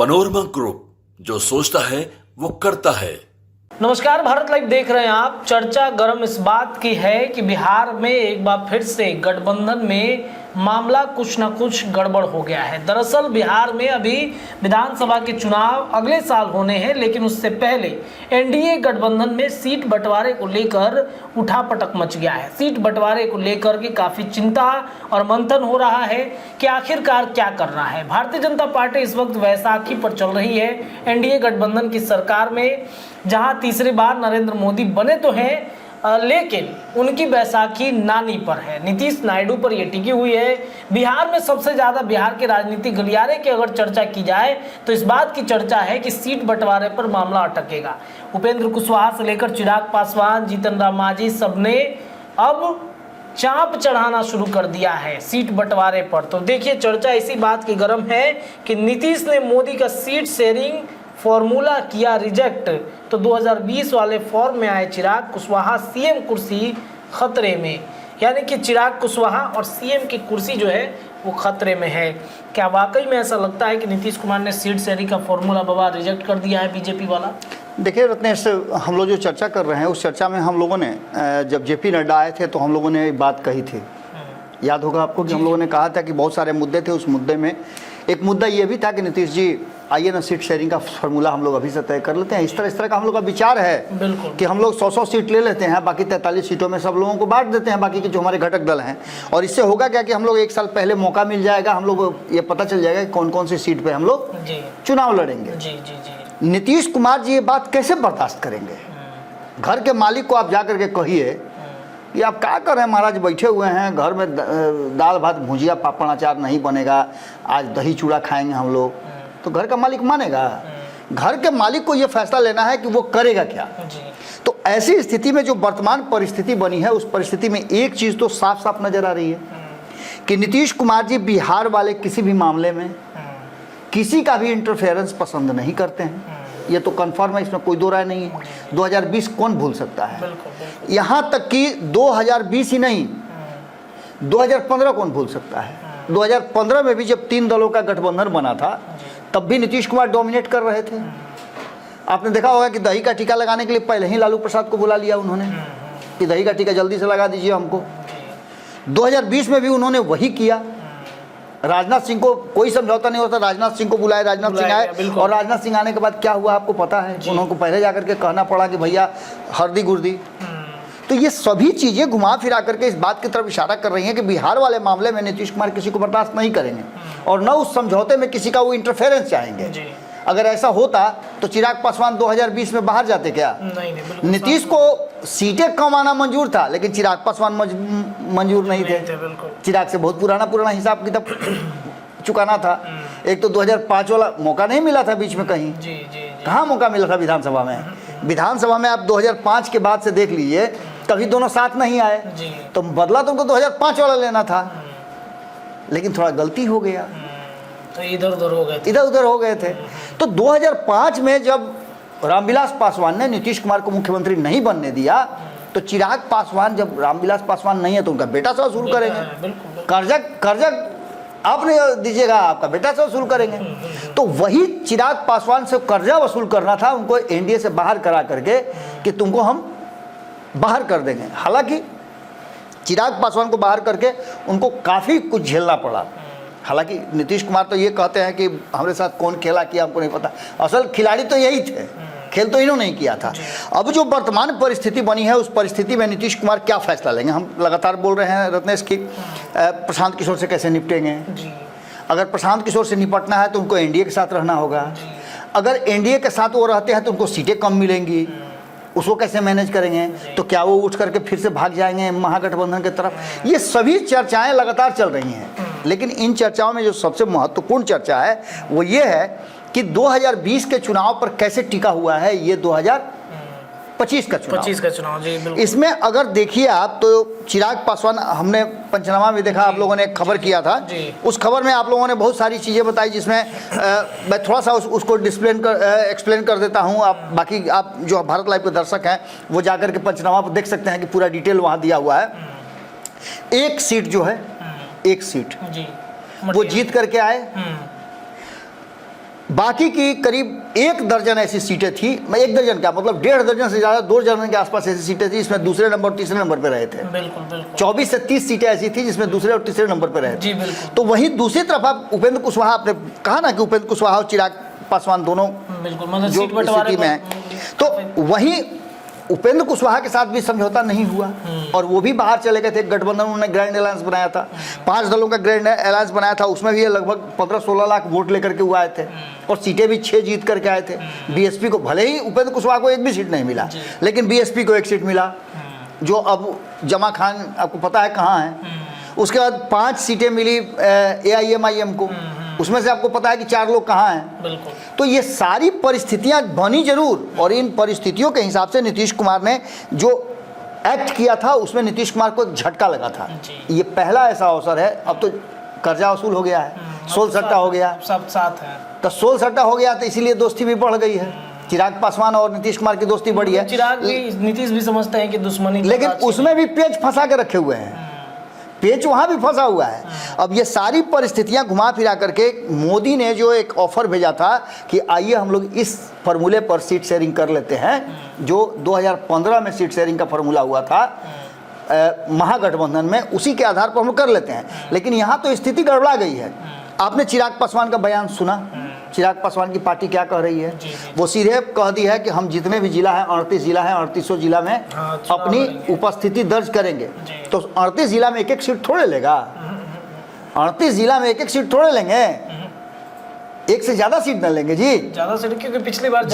Panorama group, जो सोचता है वो करता है। नमस्कार, भारत लाइव देख रहे हैं आप। चर्चा गर्म इस बात की है कि बिहार में एक बार फिर से गठबंधन में मामला कुछ न कुछ गड़बड़ हो गया है। दरअसल बिहार में अभी विधानसभा के चुनाव अगले साल होने हैं, लेकिन उससे पहले एनडीए गठबंधन में सीट बंटवारे को लेकर उठापटक मच गया है। सीट बंटवारे को लेकर के काफ़ी चिंता और मंथन हो रहा है कि आखिरकार क्या करना है। भारतीय जनता पार्टी इस वक्त वैसाखी पर चल रही है एनडीए गठबंधन की सरकार में, जहां तीसरी बार नरेंद्र मोदी बने तो हैं, लेकिन उनकी बैसाखी नानी पर है, नीतीश नायडू पर यह टिकी हुई है। बिहार में सबसे ज़्यादा बिहार के राजनीतिक गलियारे की अगर चर्चा की जाए तो इस बात की चर्चा है कि सीट बंटवारे पर मामला अटकेगा। उपेंद्र कुशवाहा से लेकर चिराग पासवान, जीतन राम मांझी सबने अब चाप चढ़ाना शुरू कर दिया है सीट बंटवारे पर। तो देखिए, चर्चा इसी बात की गर्म है कि नीतीश ने मोदी का सीट शेयरिंग फॉर्मूला किया रिजेक्ट, तो 2020 वाले फॉर्म में आए चिराग कुशवाहा, सीएम कुर्सी खतरे में। यानी कि चिराग कुशवाहा और सीएम की कुर्सी जो है वो खतरे में है। क्या वाकई में ऐसा लगता है कि नीतीश कुमार ने सीट शेयरिंग का फॉर्मूला बाबा रिजेक्ट कर दिया है बीजेपी वाला? देखिए रत्नेश, हम लोग जो चर्चा कर रहे हैं उस चर्चा में हम लोगों ने जब जेपी नड्डा आए थे तो हम लोगों ने एक बात कही थी, याद होगा आपको, कि हम लोगों ने कहा था कि बहुत सारे मुद्दे थे। उस मुद्दे में एक मुद्दा ये भी था कि नीतीश जी आइए ना, सीट शेयरिंग का फार्मूला हम लोग अभी से तय कर लेते हैं। इस तरह का हम लोग का विचार है कि हम लोग 100 सीट ले लेते हैं, बाकी 43 सीटों में सब लोगों को बांट देते हैं, बाकी के जो हमारे घटक दल हैं। और इससे होगा क्या कि हम लोग एक साल पहले मौका मिल जाएगा, हम लोग ये पता चल जाएगा कि कौन कौन सी सीट पे हम लोग चुनाव लड़ेंगे। नीतीश कुमार जी ये बात कैसे बर्दाश्त करेंगे? घर के मालिक को आप जा करके कहिए कि आप क्या कर रहे हैं महाराज, बैठे हुए हैं घर में, दाल भात भुजिया पापड़ अचार नहीं बनेगा, आज दही चूड़ा खाएंगे हम लोग, तो घर का मालिक मानेगा? घर के मालिक को ये फैसला लेना है कि वो करेगा क्या। तो ऐसी स्थिति में जो वर्तमान परिस्थिति बनी है, उस परिस्थिति में एक चीज़ तो साफ साफ नजर आ रही है कि नीतीश कुमार जी बिहार वाले किसी भी मामले में किसी का भी इंटरफेरेंस पसंद नहीं करते हैं। ये तो कन्फर्म है, इसमें कोई दो राय नहीं है। 2020 कौन भूल सकता है? यहाँ तक कि 2020 ही नहीं, 2015 कौन भूल सकता है? 2015 में भी जब 3 दलों का गठबंधन बना था तब भी नीतीश कुमार डोमिनेट कर रहे थे। आपने देखा होगा कि दही का टीका लगाने के लिए पहले ही लालू प्रसाद को बुला लिया उन्होंने कि दही का टीका जल्दी से लगा दीजिए हमको। 2020 में भी उन्होंने वही किया। राजनाथ सिंह को कोई समझौता नहीं होता, राजनाथ सिंह को बुलाए, राजनाथ सिंह आए, और राजनाथ सिंह आने के बाद क्या हुआ आपको पता है? उनको पहले जाकर के कहना पड़ा कि भैया हरदी गुर्दी। तो ये सभी चीज़ें घुमा फिरा करके इस बात की तरफ इशारा कर रही हैं कि बिहार वाले मामले में नीतीश कुमार किसी को बर्दाश्त नहीं करेंगे और न उस समझौते में किसी का वो इंटरफेरेंस चाहेंगे। अगर ऐसा होता तो चिराग पासवान 2020 में बाहर जाते क्या? नहीं, नीतीश को सीटें कम आना मंजूर था, लेकिन चिराग पासवान मंजूर नहीं थे। चिराग से बहुत पुराना हिसाब किताब चुकाना था। एक तो 2005 वाला मौका नहीं मिला था बीच में कहीं, कहाँ मौका मिला था विधानसभा में? विधानसभा में आप 2005 के बाद से देख लीजिए, कभी दोनों साथ नहीं आए। तो बदला तो उनको 2005 वाला लेना था, लेकिन थोड़ा गलती हो गया, तो इधर उधर हो गए थे। तो 2005 में जब रामविलास पासवान ने नीतीश कुमार को मुख्यमंत्री नहीं बनने दिया, तो चिराग पासवान, जब रामविलास पासवान नहीं है तो उनका बेटा से वसूल करेंगे, कर्जा आप नहीं दीजिएगा, आपका बेटा से वसूल करेंगे। तो वही चिराग पासवान से कर्जा वसूल करना था उनको, एनडीए से बाहर करा करके कि तुमको हम बाहर कर देंगे। हालांकि चिराग पासवान को बाहर करके उनको काफ़ी कुछ झेलना पड़ा। हालांकि नीतीश कुमार तो ये कहते हैं कि हमारे साथ कौन खेला किया हमको नहीं पता, असल खिलाड़ी तो यही थे, खेल तो इन्होंने नहीं किया था। अब जो वर्तमान परिस्थिति बनी है, उस परिस्थिति में नीतीश कुमार क्या फैसला लेंगे? हम लगातार बोल रहे हैं रत्नेश की प्रशांत किशोर से कैसे निपटेंगे। अगर प्रशांत किशोर से निपटना है तो उनको एनडीए के साथ रहना होगा। अगर एनडीए के साथ वो रहते हैं तो उनको सीटें कम मिलेंगी, उसको कैसे मैनेज करेंगे? तो क्या वो उठ करके फिर से भाग जाएंगे महागठबंधन की तरफ? ये सभी चर्चाएं लगातार चल रही हैं, लेकिन इन चर्चाओं में जो सबसे महत्वपूर्ण चर्चा है वो ये है कि 2020 के चुनाव पर कैसे टिका हुआ है ये 2025 का चुनाव। जी बिल्कुल। इसमें अगर देखिए आप तो चिराग पासवान, हमने पंचनामा में देखा, आप लोगों ने एक खबर किया था, उस खबर में आप लोगों ने बहुत सारी चीज़ें बताई, जिसमें मैं थोड़ा सा उसको एक्सप्लेन कर देता हूँ। आप बाकी आप जो भारत लाइव के दर्शक हैं वो जाकर के पंचनामा पर देख सकते हैं कि पूरा डिटेल वहाँ दिया हुआ है। एक सीट जो है, एक सीट वो जीत करके आए, बाकी की करीब 1 दर्जन ऐसी सीटें थी, मैं 1 दर्जन क्या मतलब 1.5 दर्जन से ज़्यादा, 2 दर्जन के आसपास ऐसी सीटें थी इसमें दूसरे नंबर और तीसरे नंबर पर रहे थे। बिल्कुल बिल्कुल 24 से 30 सीटें ऐसी थी जिसमें दूसरे और तीसरे नंबर पर रहे थे। जी बिल्कुल तो वहीं दूसरी तरफ आप उपेंद्र कुशवाहा, आपने कहा ना कि उपेंद्र कुशवाहा और चिराग पासवान दोनों बिल्कुल, मतलब जो सीट बंटवारे स्थिति में है, तो वहीं उपेंद्र कुशवाहा के साथ भी समझौता नहीं हुआ और वो भी बाहर चले गए थे। गठबंधन उन्होंने ग्रैंड अलायंस बनाया था, 5 दलों का ग्रैंड अलायंस बनाया था, उसमें भी ये लगभग 15-16 लाख वोट लेकर के वो आए थे और सीटें भी 6 जीत करके आए थे। बीएसपी को भले ही उपेंद्र कुशवाहा को एक भी सीट नहीं मिला, लेकिन बीएसपी को 1 सीट मिला, जो अब जमा खान आपको पता है कहाँ है। उसके बाद 5 सीटें मिली AIM-IM को, उसमें से आपको पता है कि 4 लोग कहाँ हैं। बिल्कुल। तो ये सारी परिस्थितियां बनी जरूर, और इन परिस्थितियों के हिसाब से नीतीश कुमार ने जो एक्ट किया था उसमें नीतीश कुमार को एक झटका लगा था। ये पहला ऐसा अवसर है, अब तो कर्जा वसूल हो गया है, सोल सट्टा हो गया, सब साथ है, तो सोल सट्टा हो गया, तो इसीलिए दोस्ती भी बढ़ गई है। चिराग पासवान और नीतीश कुमार की दोस्ती बढ़ी है। चिराग भी नीतीश भी समझते हैं कि दुश्मनी, लेकिन उसमें भी पेच फंसा के रखे हुए हैं, पेच वहाँ भी फंसा हुआ है। अब ये सारी परिस्थितियां घुमा फिरा करके मोदी ने जो एक ऑफर भेजा था कि आइए हम लोग इस फॉर्मूले पर सीट शेयरिंग कर लेते हैं, जो 2015 में सीट शेयरिंग का फॉर्मूला हुआ था महागठबंधन में, उसी के आधार पर हम कर लेते हैं। लेकिन यहाँ तो स्थिति गड़बड़ा गई है। आपने चिराग पासवान का बयान सुना, चिराग पासवान की पार्टी क्या कह रही है? वो सीधे कह दी है कि हम जितने भी जिला हैं, 38 जिला हैं, 3800 जिला में अपनी उपस्थिति दर्ज करेंगे। तो 38 जिला में 1-1 सीट थोड़े लेगा, 38 जिला में 1-1 सीट थोड़े लेंगे, एक से ज्यादा सीट न लेंगे जी, ज्यादा सीट, क्योंकि पिछली बार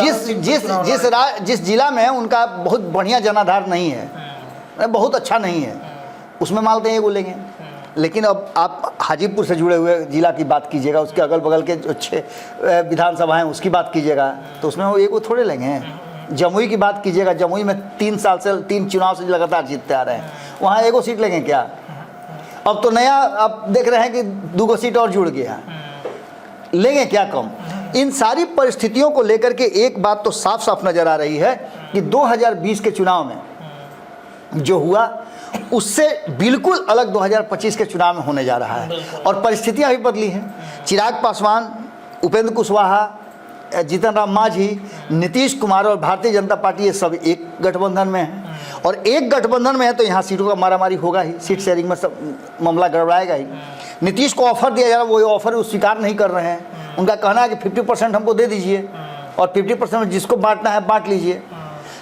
जिस जिला में उनका बहुत बढ़िया जनाधार नहीं है, बहुत अच्छा नहीं है, उसमें मानते हैं वो लेंगे। लेकिन अब आप हाजीपुर से जुड़े हुए जिला की बात कीजिएगा, उसके अगल बगल के जो 6 विधानसभा हैं उसकी बात कीजिएगा, तो उसमें वो एक वो थोड़े लेंगे। जमुई की बात कीजिएगा, जमुई में 3 साल से 3 चुनाव से लगातार जीतते आ रहे हैं, वहाँ एगो सीट लेंगे क्या? अब तो नया आप देख रहे हैं कि 2 सीट और जुड़ गया, लेंगे क्या कम? इन सारी परिस्थितियों को लेकर के एक बात तो साफ साफ नजर आ रही है कि 2020 के चुनाव में जो हुआ उससे बिल्कुल अलग 2025 के चुनाव में होने जा रहा है, और परिस्थितियां भी बदली हैं। चिराग पासवान, उपेंद्र कुशवाहा, जीतन राम मांझी, नीतीश कुमार और भारतीय जनता पार्टी, ये सब एक गठबंधन में है, और एक गठबंधन में है तो यहाँ सीटों का मारामारी होगा ही, सीट शेयरिंग में सब मामला गड़बड़ाएगा ही। नीतीश को ऑफर दिया जा रहा है, वो ऑफर वो स्वीकार नहीं कर रहे हैं। उनका कहना है कि 50% हमको दे दीजिए और 50% में जिसको बांटना है बांट लीजिए।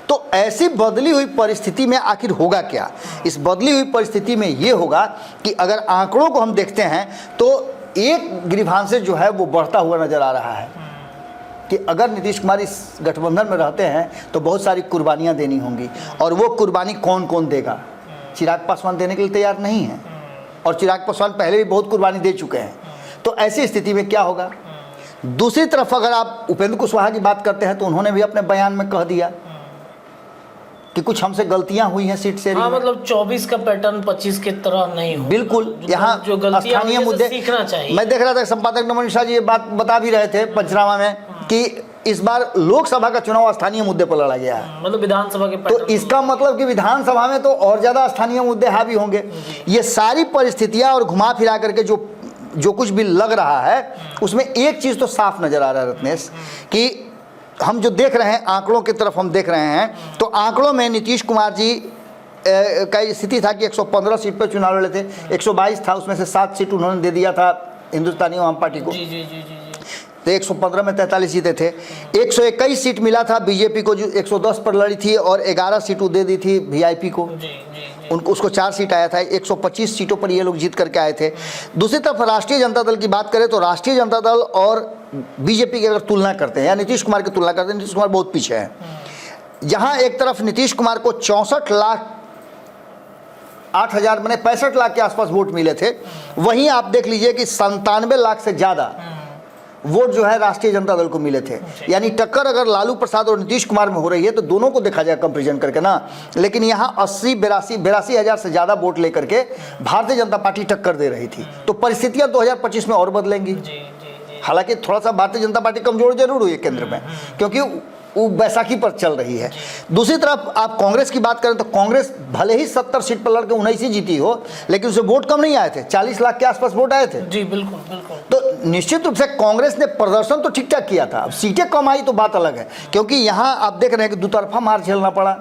तो ऐसी बदली हुई परिस्थिति में आखिर होगा क्या? इस बदली हुई परिस्थिति में ये होगा कि अगर आंकड़ों को हम देखते हैं तो एक ग्रीवांश जो है वो बढ़ता हुआ नजर आ रहा है कि अगर नीतीश कुमार इस गठबंधन में रहते हैं तो बहुत सारी कुर्बानियां देनी होंगी, और वो कुर्बानी कौन कौन देगा? चिराग पासवान देने के लिए तैयार नहीं है, और चिराग पासवान पहले भी बहुत कुर्बानी दे चुके हैं। तो ऐसी स्थिति में क्या होगा? दूसरी तरफ अगर आप उपेंद्र कुशवाहा की बात करते हैं तो उन्होंने भी अपने बयान में कह दिया कि कुछ हमसे गलतियां हुई हैं सीट शेयरिंग। हाँ, मतलब 24 का पैटर्न 25 की तरह नहीं हो। बिल्कुल, यहाँ जो गलतियां स्थानीय मुद्दे सीखना चाहिए। मैं देख रहा था संपादक नमन शाह जी ये बात बता भी रहे थे पंचनामा में कि इस बार लोकसभा का चुनाव स्थानीय मुद्दे पर लड़ा गया है, मतलब विधानसभा के तो इसका मतलब कि विधानसभा में तो और ज्यादा स्थानीय मुद्दे हावी होंगे। ये सारी परिस्थितियां और घुमा फिरा करके जो कुछ भी लग रहा है उसमें एक चीज तो साफ नजर आ रहा है रत्नेश, कि हम जो देख रहे हैं आंकड़ों की तरफ हम देख रहे हैं, तो आंकड़ों में नीतीश कुमार जी का स्थिति था कि 115 सीट पर चुनाव लड़े थे, 122 था, उसमें से 7 सीट उन्होंने दे दिया था हिंदुस्तानी आवाम पार्टी को। जी जी जी जी तो 115 में 43 जीते थे। 121 सीट मिला था बीजेपी को, जो 110 पर लड़ी थी, और 11 सीटों दे दी थी वीआईपी को, उनको उसको 4 सीट आया था। 125 सीटों पर ये लोग जीत करके आए थे। दूसरी तरफ राष्ट्रीय जनता दल की बात करें तो राष्ट्रीय जनता दल और बीजेपी की अगर तुलना करते हैं या नीतीश कुमार की तुलना करते हैं, नीतीश कुमार बहुत पीछे है। जहां एक तरफ नीतीश कुमार को 64,08,000 मैंने 65 लाख के आसपास वोट मिले थे, वहीं आप देख लीजिए कि 97 लाख से ज़्यादा वोट जो है राष्ट्रीय जनता दल को मिले थे। यानी टक्कर अगर लालू प्रसाद और नीतीश कुमार में हो रही है तो दोनों को देखा जाए कंपेरिजन करके ना, लेकिन यहाँ 82 हज़ार से ज़्यादा वोट लेकर के भारतीय जनता पार्टी टक्कर दे रही थी। तो परिस्थितियाँ 2025 में और बदलेंगी। हालांकि थोड़ा सा भारतीय जनता पार्टी कमजोर जरूर हुई है केंद्र में, क्योंकि वो बैसाखी पर चल रही है। दूसरी तरफ आप कांग्रेस की बात करें तो कांग्रेस भले ही 70 सीट पर लड़के 19 ही जीती हो, लेकिन उसे वोट कम नहीं आए थे, 40 लाख के आसपास वोट आए थे। जी बिल्कुल बिल्कुल। तो निश्चित रूप से कांग्रेस ने प्रदर्शन तो ठीक ठाक किया था। अब सीटें कम आई तो बात अलग है, क्योंकि यहाँ आप देख रहे हैं कि दुतरफा मार झेलना पड़ा।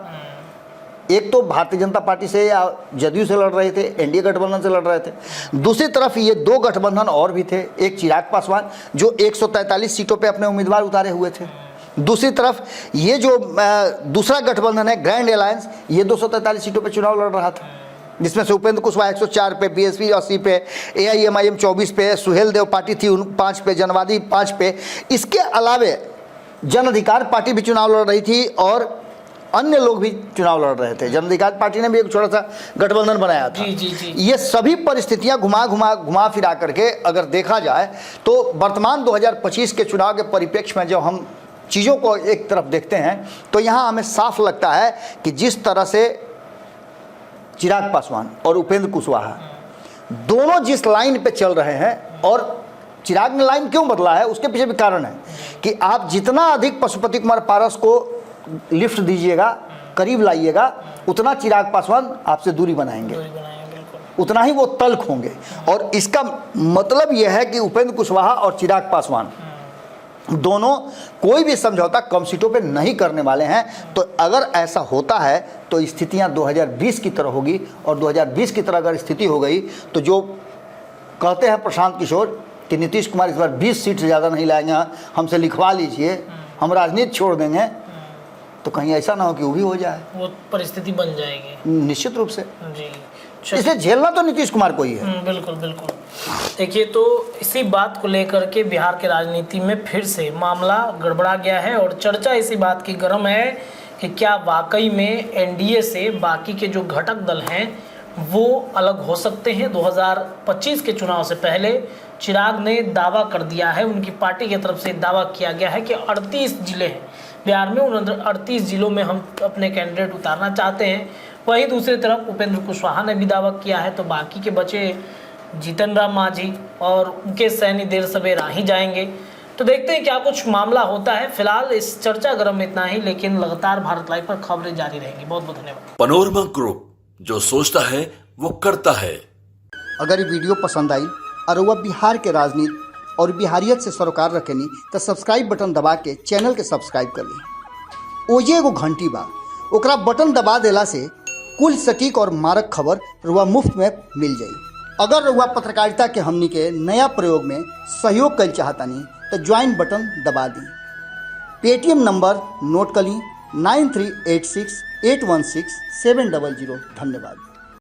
एक तो भारतीय जनता पार्टी से या जदयू से लड़ रहे थे, एनडीए गठबंधन से लड़ रहे थे, दूसरी तरफ ये दो गठबंधन और भी थे, एक चिराग पासवान जो 143 सीटों पे अपने उम्मीदवार उतारे हुए थे, दूसरी तरफ ये जो दूसरा गठबंधन है ग्रैंड अलायंस, ये 243 सीटों पे चुनाव लड़ रहा था, जिसमें से उपेंद्र कुशवाहा 104 पे, बीएसपी 80 पे, एआईएमआईएम 24 पे, सुहेल देव पार्टी थी 5 पे, जनवादी 5 पे। इसके अलावे जन अधिकार पार्टी भी चुनाव लड़ रही थी और अन्य लोग भी चुनाव लड़ रहे थे। जन अधिकार पार्टी ने भी एक छोटा सा गठबंधन बनाया था। जी। ये सभी परिस्थितियां घुमा फिरा करके अगर देखा जाए तो वर्तमान 2025 के चुनाव के परिप्रेक्ष्य में जब हम चीज़ों को एक तरफ देखते हैं तो यहाँ हमें साफ लगता है कि जिस तरह से चिराग पासवान और उपेंद्र कुशवाहा दोनों जिस लाइन पे चल रहे हैं, और चिराग ने लाइन क्यों बदला है उसके पीछे भी कारण है कि आप जितना अधिक पशुपति कुमार पारस को लिफ्ट दीजिएगा, करीब लाइएगा, उतना चिराग पासवान आपसे दूरी बनाएंगे, उतना ही वो तल्ख होंगे। और इसका मतलब यह है कि उपेंद्र कुशवाहा और चिराग पासवान दोनों कोई भी समझौता कम सीटों पे नहीं करने वाले हैं। तो अगर ऐसा होता है तो स्थितियां 2020 की तरह होगी, और 2020 की तरह अगर स्थिति हो गई तो जो कहते हैं प्रशांत किशोर कि नीतीश कुमार इस बार 20 सीट से ज़्यादा नहीं लाएंगे, हमसे लिखवा लीजिए, हम राजनीति छोड़ देंगे, तो कहीं ऐसा ना हो कि वो भी हो जाए, वो परिस्थिति बन जाएगी निश्चित रूप से। जी इसे झेलना तो नीतीश कुमार को ही है। बिल्कुल बिल्कुल। देखिए, तो इसी बात को लेकर के बिहार के राजनीति में फिर से मामला गड़बड़ा गया है और चर्चा इसी बात की गर्म है कि क्या वाकई में एनडीए से बाकी के जो घटक दल हैं वो अलग हो सकते हैं। 2025 के चुनाव से पहले चिराग ने दावा कर दिया है, उनकी पार्टी की तरफ से दावा किया गया है कि 38 जिले हैं बिहार में, उन 38 जिलों में हम अपने कैंडिडेट उतारना चाहते हैं। वहीं दूसरी तरफ उपेंद्र कुशवाहा ने भी दावा किया है, तो बाकी के बचे जीतन राम मांझी और मुकेश सहनी देर सवेर आ ही जाएंगे। तो देखते हैं क्या कुछ मामला होता है। फिलहाल इस चर्चा गर्म में इतना ही, लेकिन लगातार भारत लाइव पर खबरें जारी रहेंगी। बहुत बहुत धन्यवाद। पनोरमा ग्रुप, जो सोचता है वो करता है। अगर ये वीडियो पसंद आई और वह बिहार के राजनीति और बिहारियत से सरोकार रखेनी तो सब्सक्राइब बटन दबा के चैनल के सब्सक्राइब कर ली। ओजे एगो घंटी बा, ओकरा बटन दबा देला से कुल सटीक और मारक खबर रुआ मुफ्त में मिल जाई। अगर रुआ पत्रकारिता के हमनी के नया प्रयोग में सहयोग कर चाहतानी तो ज्वाइन बटन दबा दी। पेटीएम नंबर नोट कर ली 9386816700। धन्यवाद।